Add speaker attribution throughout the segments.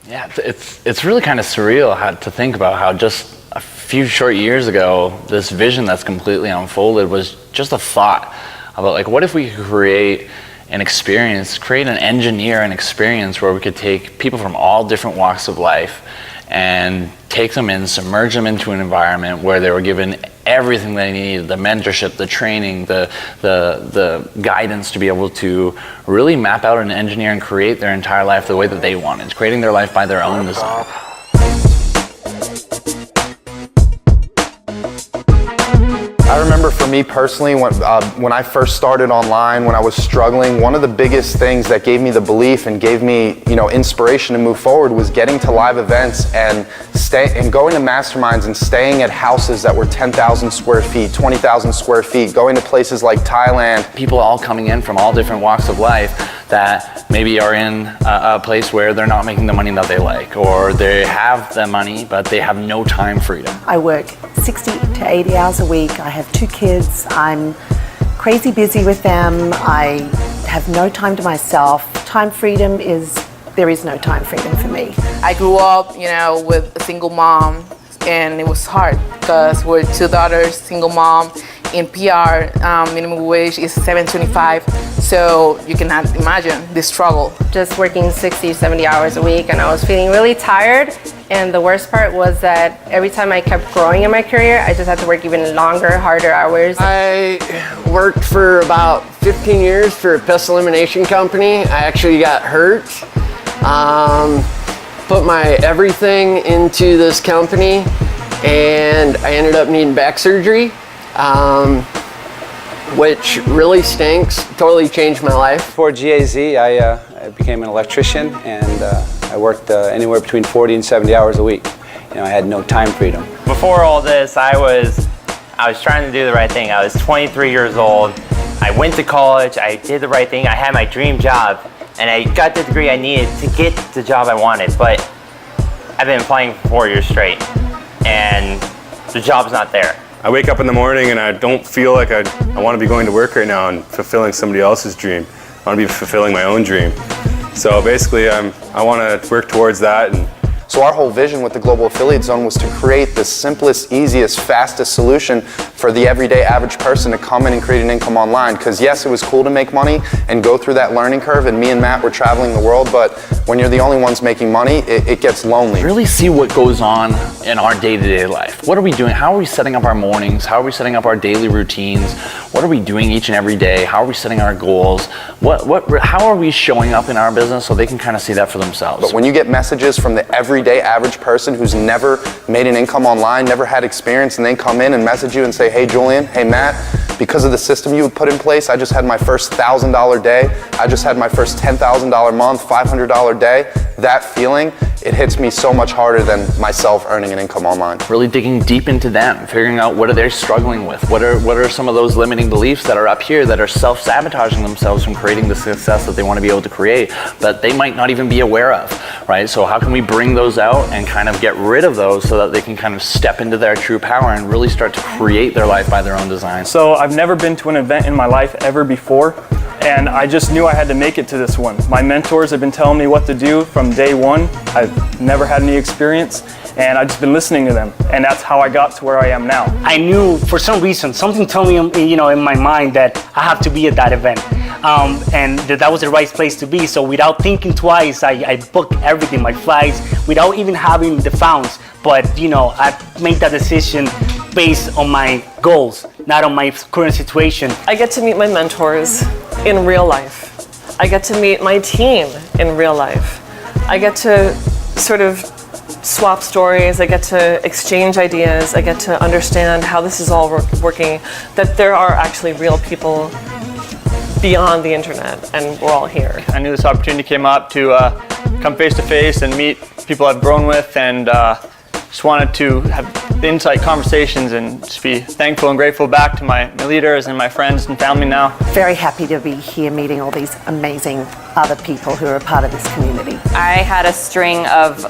Speaker 1: Yeah, it's really kind of surreal to think about how just a few short years ago, this vision that's completely unfolded was just a thought about like, what if we could create an engineer an experience where we could take people from all different walks of life and take them in, submerge them into an environment where they were given everything they needed, the mentorship, the training, the guidance to be able to really map out and engineer and create their entire life the way that they wanted, creating their life by their own design.
Speaker 2: I remember for me personally, when I first started online, when I was struggling, one of the biggest things that gave me the belief and gave me, inspiration to move forward was getting to live events and going to masterminds and staying at houses that were 10,000 square feet, 20,000 square feet, going to places like Thailand.
Speaker 1: People all coming in from all different walks of life that maybe are in a place where they're not making the money that they like, or they have the money, but they have no time freedom.
Speaker 3: I work 60 to 80 hours a week. I have 2 kids. I'm crazy busy with them. I have no time to myself. There is no time freedom for me.
Speaker 4: I grew up, with a single mom, and it was hard because we're 2 daughters, single mom. In PR, minimum wage is $7.25, so you cannot imagine the struggle.
Speaker 5: Just working 60, 70 hours a week, and I was feeling really tired. And the worst part was that every time I kept growing in my career, I just had to work even longer, harder hours.
Speaker 6: I worked for about 15 years for a pest elimination company. I actually got hurt. Put my everything into this company, and I ended up needing back surgery. Which really stinks, totally changed my life.
Speaker 7: Before GAZ, I became an electrician, and I worked anywhere between 40 and 70 hours a week. I had no time freedom.
Speaker 8: Before all this, I was trying to do the right thing. I was 23 years old. I went to college, I did the right thing, I had my dream job, and I got the degree I needed to get the job I wanted, but I've been applying for 4 years straight, and the job's not there.
Speaker 9: I wake up in the morning and I don't feel like I want to be going to work right now and fulfilling somebody else's dream. I want to be fulfilling my own dream. So basically, I want to work towards that.
Speaker 2: So our whole vision with the Global Affiliate Zone was to create the simplest, easiest, fastest solution for the everyday average person to come in and create an income online. Because yes, it was cool to make money and go through that learning curve, and me and Matt were traveling the world, but when you're the only ones making money, it gets lonely.
Speaker 1: Really see what goes on in our day-to-day life. What are we doing? How are we setting up our mornings? How are we setting up our daily routines? What are we doing each and every day? How are we setting our goals? How are we showing up in our business so they can kind of see that for themselves?
Speaker 2: But when you get messages from the everyday average person who's never made an income online, never had experience, and they come in and message you and say, hey Julian, hey Matt, because of the system you put in place, I just had my first $1,000 day, I just had my first $10,000 month, $500 day, that feeling, it hits me so much harder than myself earning an income online.
Speaker 1: Really digging deep into them, figuring out what are they struggling with, what are some of those limiting beliefs that are up here that are self-sabotaging themselves from creating the success that they want to be able to create that they might not even be aware of, right? So how can we bring those out and kind of get rid of those so that they can kind of step into their true power and really start to create their life by their own design?
Speaker 10: So I've never been to an event in my life ever before, and I just knew I had to make it to this one. My mentors have been telling me what to do from day one. I've never had any experience, and I've just been listening to them, and that's how I got to where I am now.
Speaker 11: I knew for some reason, something told me, in my mind that I have to be at that event, and that was the right place to be. So without thinking twice, I booked everything, my flights, without even having the funds. But I made that decision based on my goals, not on my current situation.
Speaker 12: I get to meet my mentors in real life. I get to meet my team in real life. I get to sort of swap stories. I get to exchange ideas. I get to understand how this is all working, that there are actually real people beyond the internet, and we're all here.
Speaker 10: I knew this opportunity came up to come face to face and meet people I've grown with, and just wanted to have insight conversations and just be thankful and grateful back to my leaders and my friends and family now.
Speaker 3: Very happy to be here meeting all these amazing other people who are a part of this community.
Speaker 13: I had a string of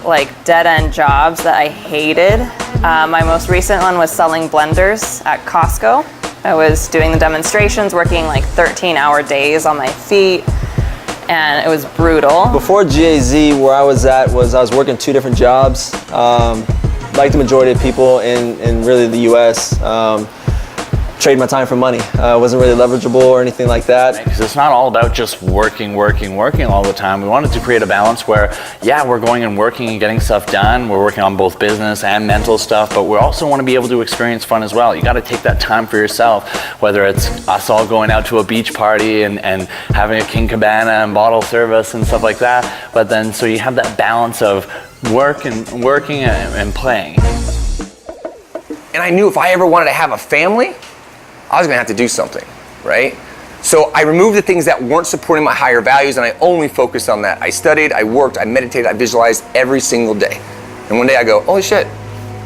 Speaker 13: dead-end jobs that I hated. My most recent one was selling blenders at Costco. I was doing the demonstrations, working 13-hour days on my feet. and it was brutal.
Speaker 14: Before GAZ, where I was at was I was working 2 different jobs. Like the majority of people in really the US, trade my time for money. Wasn't really leverageable or anything like that.
Speaker 1: Because it's not all about just working all the time. We wanted to create a balance where, yeah, we're going and working and getting stuff done. We're working on both business and mental stuff, but we also want to be able to experience fun as well. You got to take that time for yourself, whether it's us all going out to a beach party and having a King Cabana and bottle service and stuff like that. But then, so you have that balance of working and playing.
Speaker 15: And I knew if I ever wanted to have a family, I was gonna have to do something, right? So I removed the things that weren't supporting my higher values and I only focused on that. I studied, I worked, I meditated, I visualized every single day. And one day I go, holy shit,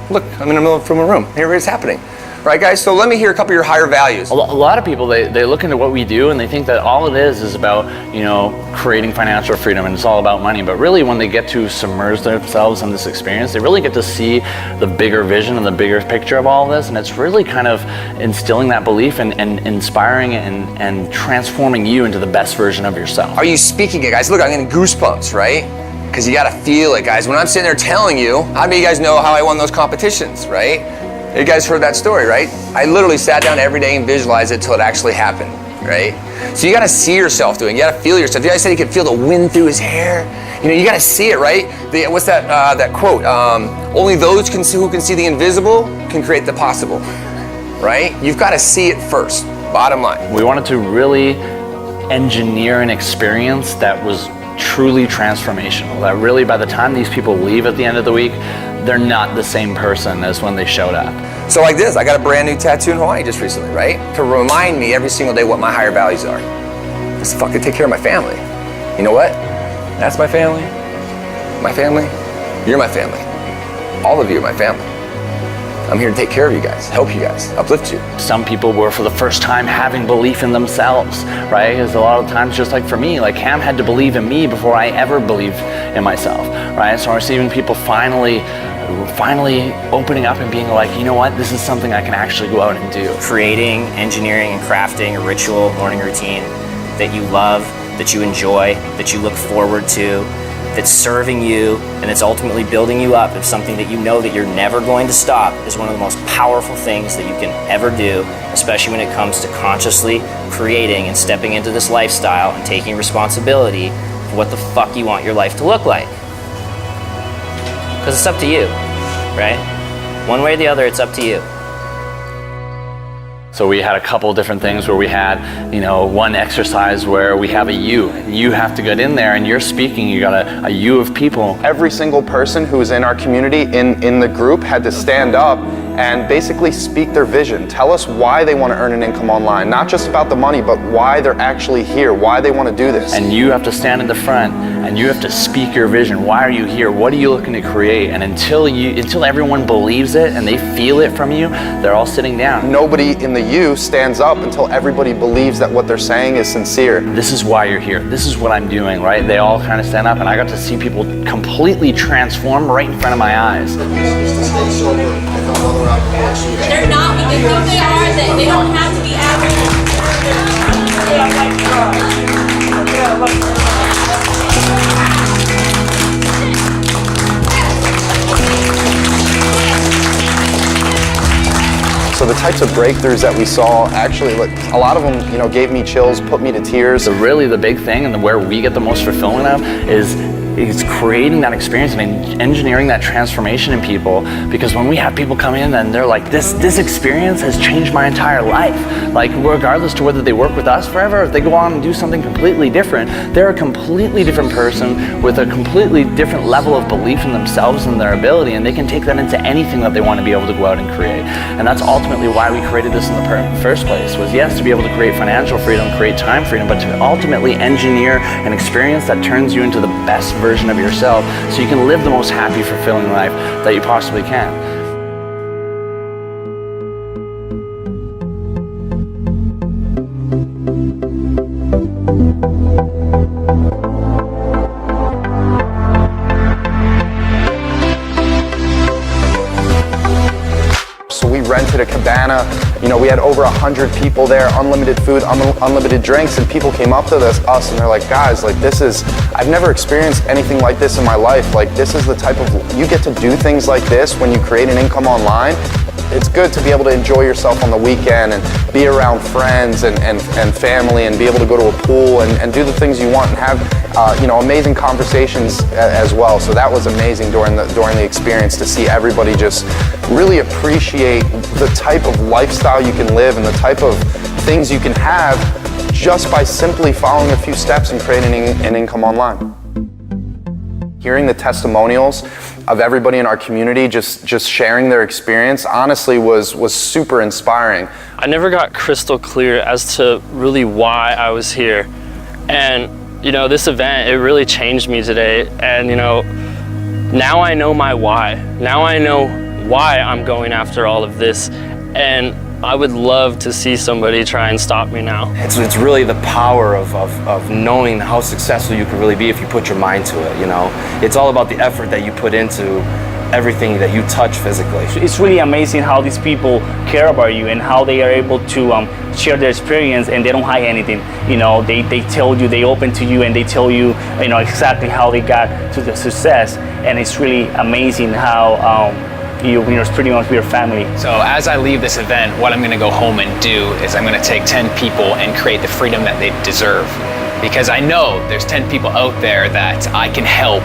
Speaker 15: look, I'm in the middle of a room. Here it is happening. Right, guys? So let me hear a couple of your higher values.
Speaker 1: A lot of people, they look into what we do and they think that all it is about, you know, creating financial freedom and it's all about money. But really, when they get to submerge themselves in this experience, they really get to see the bigger vision and the bigger picture of all of this. And it's really kind of instilling that belief and inspiring and transforming you into the best version of yourself.
Speaker 15: Are you speaking it, guys? Look, I'm getting goosebumps, right? Because you got to feel it, guys. When I'm sitting there telling you, how many of you guys know how I won those competitions, right? You guys heard that story, right? I literally sat down every day and visualized it till it actually happened, right? So you gotta see yourself doing it. You gotta feel yourself. You guys said he could feel the wind through his hair. You know, you gotta see it, right? What's that quote? Only those who can see the invisible can create the possible, right? You've gotta see it first, bottom line.
Speaker 1: We wanted to really engineer an experience that was truly transformational, that really by the time these people leave at the end of the week, they're not the same person as when they showed up.
Speaker 15: So like this, I got a brand new tattoo in Hawaii just recently, right? To remind me every single day what my higher values are. Just fucking take care of my family. You know what? That's my family. My family. You're my family. All of you are my family. I'm here to take care of you guys, help you guys, uplift you.
Speaker 1: Some people were for the first time having belief in themselves, right? Because a lot of times, just like for me, like Cam had to believe in me before I ever believed in myself, right? So we're seeing people finally opening up and being like, you know what, this is something I can actually go out and do.
Speaker 16: Creating, engineering, and crafting a ritual morning routine that you love, that you enjoy, that you look forward to, that's serving you, and it's ultimately building you up of something that you know that you're never going to stop is one of the most powerful things that you can ever do, especially when it comes to consciously creating and stepping into this lifestyle and taking responsibility for what the fuck you want your life to look like. Because it's up to you, right? One way or the other, it's up to you.
Speaker 1: So we had a couple different things where we had, you know, one exercise where we have a you. And you have to get in there and you're speaking, you got a you of people.
Speaker 2: Every single person who was in our community in the group had to stand up and basically speak their vision. Tell us why they want to earn an income online. Not just about the money, but why they're actually here, why they want to do this.
Speaker 1: And you have to stand in the front and you have to speak your vision. Why are you here? What are you looking to create? And until everyone believes it and they feel it from you, they're all sitting down.
Speaker 2: Nobody in the you stands up until everybody believes that what they're saying is sincere.
Speaker 1: This is why you're here. This is what I'm doing, right? They all kind of stand up and I got to see people completely transform right in front of my eyes.
Speaker 17: They're not, we can think they are, they don't have to be average.
Speaker 2: So the types of breakthroughs that we saw, actually, like a lot of them, you know, gave me chills, put me to tears.
Speaker 1: So really the big thing and where we get the most fulfillment of is creating that experience and engineering that transformation in people, because when we have people come in and they're like, this experience has changed my entire life, like regardless to whether they work with us forever or if they go on and do something completely different, they're a completely different person with a completely different level of belief in themselves and their ability, and they can take that into anything that they want to be able to go out and create. And that's ultimately why we created this in the first place, was yes, to be able to create financial freedom, create time freedom, but to ultimately engineer an experience that turns you into the best version of yourself so you can live the most happy, fulfilling life that you possibly can.
Speaker 2: So we rented a cabana. You know, we had over 100 people there, unlimited food, unlimited drinks, and people came up to us and they're like, guys, like I've never experienced anything like this in my life. Like this is the type of, you get to do things like this when you create an income online. It's good to be able to enjoy yourself on the weekend and be around friends and family and be able to go to a pool and do the things you want and have you know, amazing conversations as well. So that was amazing during the experience to see everybody just really appreciate the type of lifestyle you can live and the type of things you can have just by simply following a few steps and creating an income online. Hearing the testimonials of everybody in our community just sharing their experience honestly was super inspiring.
Speaker 18: I never got crystal clear as to really why I was here. And you know, this event, it really changed me today. And you know, now I know my why. Now I know why I'm going after all of this. And I would love to see somebody try and stop me now.
Speaker 19: It's really the power of knowing how successful you can really be if you put your mind to it, you know? It's all about the effort that you put into everything that you touch physically.
Speaker 11: It's really amazing how these people care about you and how they are able to share their experience, and they don't hide anything. You know, they tell you, they open to you, and they tell you, you know, exactly how they got to the success. And it's really amazing how you're pretty much with your family.
Speaker 20: So as I leave this event, what I'm going to go home and do is I'm going to take 10 people and create the freedom that they deserve. Because I know there's 10 people out there that I can help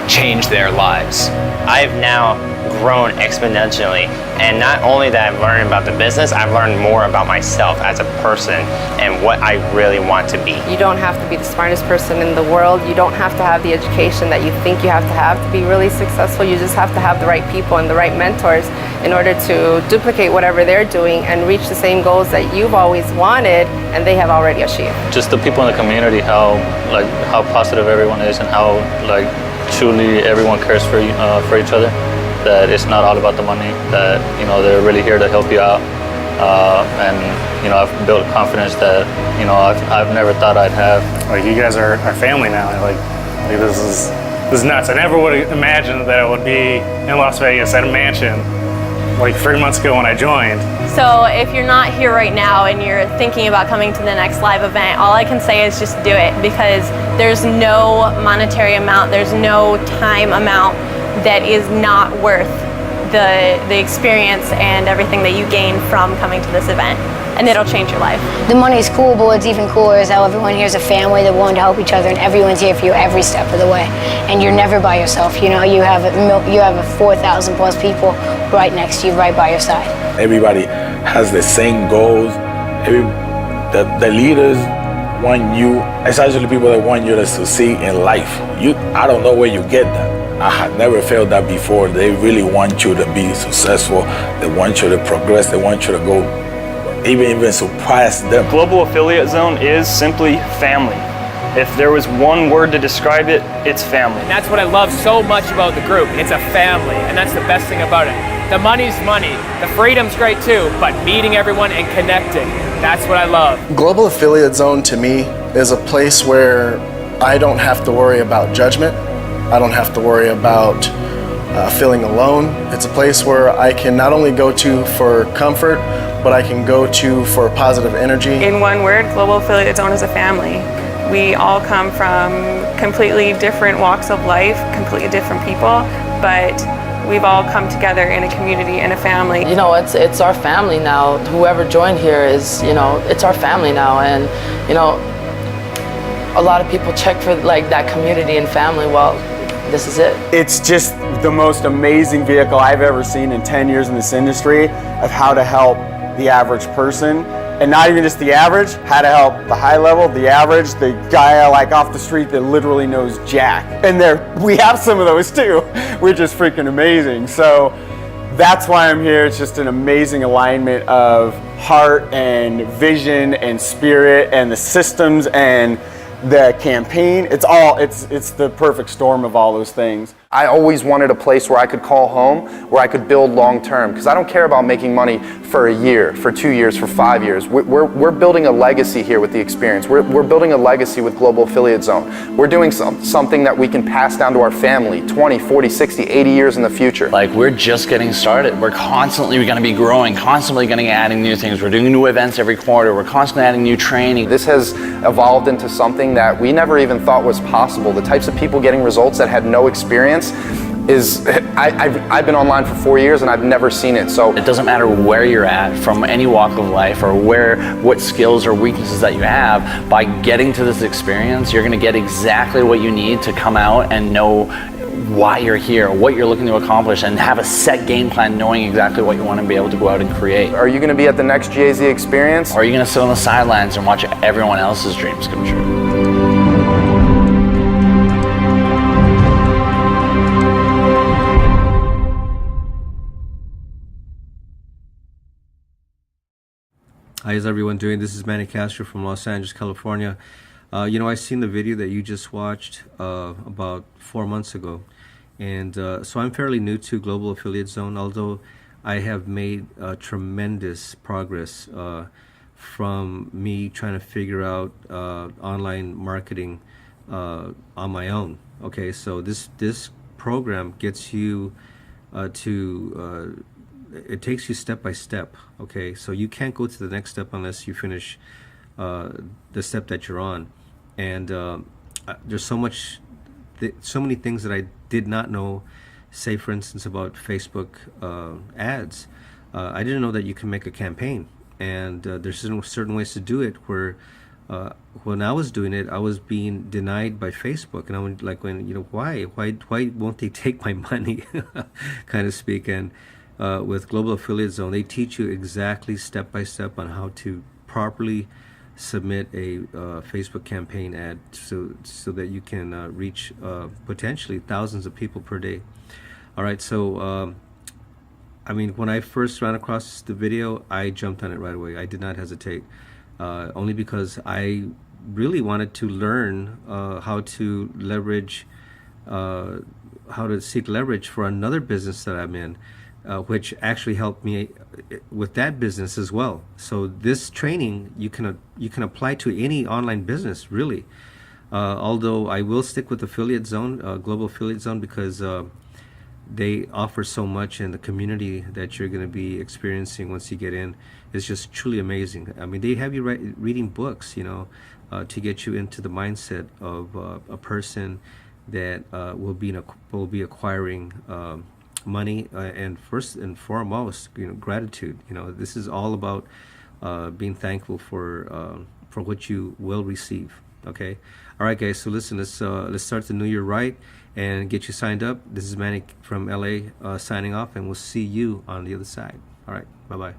Speaker 20: change their lives.
Speaker 8: I have now grown exponentially, and not only that I've learned about the business, I've learned more about myself as a person and what I really want to be.
Speaker 5: You don't have to be the smartest person in the world. You don't have to have the education that you think you have to be really successful. You just have to have the right people and the right mentors in order to duplicate whatever they're doing and reach the same goals that you've always wanted and they have already achieved.
Speaker 21: Just the people in the community, how positive everyone is and how truly everyone cares for each other. That it's not all about the money, that, you know, they're really here to help you out. And, you know, I've built confidence that, you know, I've never thought I'd have.
Speaker 22: Like, you guys are family now. Like this is nuts. I never would have imagined that it would be in Las Vegas at a mansion like 3 months ago when I joined.
Speaker 23: So if you're not here right now and you're thinking about coming to the next live event, all I can say is just do it, because there's no monetary amount, there's no time amount that is not worth the experience and everything that you gain from coming to this event, and it'll change your life.
Speaker 24: The money's cool, but what's even cooler is how everyone here is a family that want to help each other, and everyone's here for you every step of the way. And you're never by yourself. You know, you have 4,000 plus people right next to you, right by your side.
Speaker 25: Everybody has the same goals. The leaders want you, especially people that want you to succeed in life. I don't know where you get that. I had never felt that before. They really want you to be successful. They want you to progress. They want you to go, even surpass them.
Speaker 10: Global Affiliate Zone is simply family. If there was one word to describe it, it's family.
Speaker 26: And that's what I love so much about the group. It's a family, and that's the best thing about it. The money's money, the freedom's great too, but meeting everyone and connecting, that's what I love.
Speaker 27: Global Affiliate Zone to me is a place where I don't have to worry about judgment. I don't have to worry about feeling alone. It's a place where I can not only go to for comfort, but I can go to for positive energy.
Speaker 28: In one word, Global Affiliate Zone is a family. We all come from completely different walks of life, completely different people, but we've all come together in a community and a family.
Speaker 29: You know, it's our family now. Whoever joined here is, you know, it's our family now. And, you know, a lot of people check for like that community and family. Well, this is it.
Speaker 30: It's just the most amazing vehicle I've ever seen in 10 years in this industry of how to help the average person. And not even just the average, how to help the high level, the average, the guy like off the street that literally knows jack. And we have some of those too, which is freaking amazing. So that's why I'm here. It's just an amazing alignment of heart and vision and spirit and the systems and the campaign. It's the perfect storm of all those things.
Speaker 2: I always wanted a place where I could call home, where I could build long term, because I don't care about making money for a year, for 2 years, for 5 years. We're building a legacy here with the experience. We're building a legacy with Global Affiliate Zone. We're doing something that we can pass down to our family 20, 40, 60, 80 years in the future.
Speaker 1: Like, we're just getting started. We're constantly going to be growing, constantly going to be adding new things. We're doing new events every quarter. We're constantly adding new training.
Speaker 2: This has evolved into something that we never even thought was possible. The types of people getting results that had no experience is, I've been online for 4 years and I've never seen it. So
Speaker 1: it doesn't matter where you're at, from any walk of life, or what skills or weaknesses that you have. By getting to this experience, you're going to get exactly what you need to come out and know why you're here, what you're looking to accomplish, and have a set game plan, knowing exactly what you want to be able to go out and create.
Speaker 2: Are you going to be at the next GAZ experience?
Speaker 1: Or are you going to sit on the sidelines and watch everyone else's dreams come true?
Speaker 3: How is everyone doing? This is Manny Castro from Los Angeles, California. I seen the video that you just watched about 4 months ago. And so I'm fairly new to Global Affiliate Zone, although I have made tremendous progress from me trying to figure out online marketing on my own. Okay, so this program gets you it takes you step by step. Okay, so you can't go to the next step unless you finish the step that you're on. And there's so many things that I did not know. Say, for instance, about Facebook ads. I didn't know that you can make a campaign, and there's certain ways to do it. Where when I was doing it, I was being denied by Facebook, and I was like, why won't they take my money, kind of speak. And with Global Affiliate Zone, they teach you exactly step by step on how to properly submit a Facebook campaign ad so that you can reach potentially thousands of people per day. All right, so when I first ran across the video, I jumped on it right away. I did not hesitate, only because I really wanted to learn how to leverage, how to seek leverage for another business that I'm in. Which actually helped me with that business as well. So this training you can apply to any online business, really. Although I will stick with Affiliate Zone, Global Affiliate Zone, because they offer so much, and the community that you're going to be experiencing once you get in is just truly amazing. I mean, they have you reading books, to get you into the mindset of a person that will be acquiring money, and first and foremost, gratitude. This is all about being thankful for what you will receive. Okay, all right, guys. So listen, let's start the new year right and get you signed up. This is Manny from LA signing off, and we'll see you on the other side. All right, bye bye.